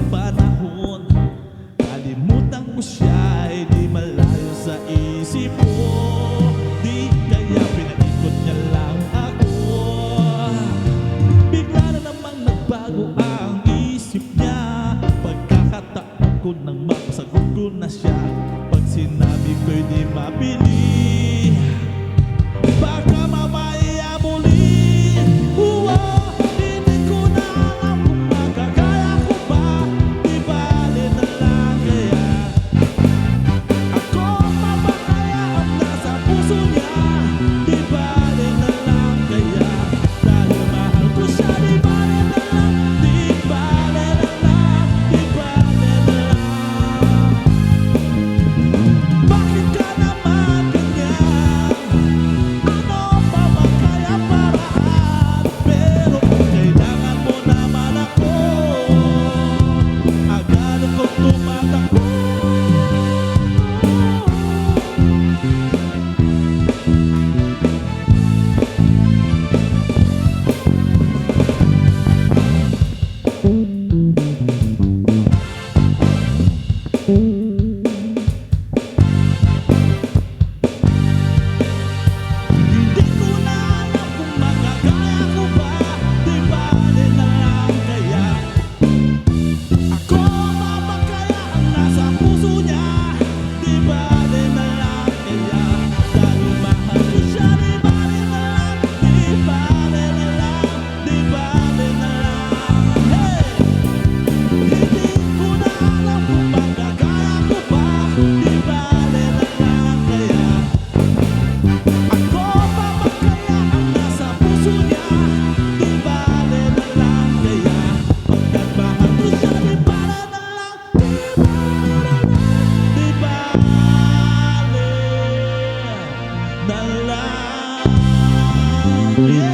ang panahon, kalimutan ko siya ay di malayo sa isip ko. Di kaya pinaikot niya lang ako. Bigla na namang nagbago ang isip niya. Pagkakataon ko nang mapasagot ko na siya. Pag sinabi ko'y di mapili, baka mamaya muli. Hindi ko na alam kung magkakaya ko ba. Di bale na lang kaya ako mapakaya ang nasa puso niya. Di bale na lang kaya dahil mahal ko siya. Di bale na lang, di bale na lang, di bale na lang. Bakit ka naman ganyan? Ano pa bang kaya paraan? Pero kung kailangan mo naman ako, agad akong tumatakbo. Hindi ko na alam kung magkakaya ko ba. Di bale na lang kaya ako mapakaya ang nasa puso niya. Di bale na lang kaya dahil mahal ko siya. Di bale na lang, di bale na lang, di bale na lang. Hey! Hindi ko na alam kung magkakaya ko ba. Di bale na lang kaya ako mapakaya ang nasa puso niya. Di bale na lang kaya pagkat mahal ko siya. Di bale na lang, di bale na lang. Yeah!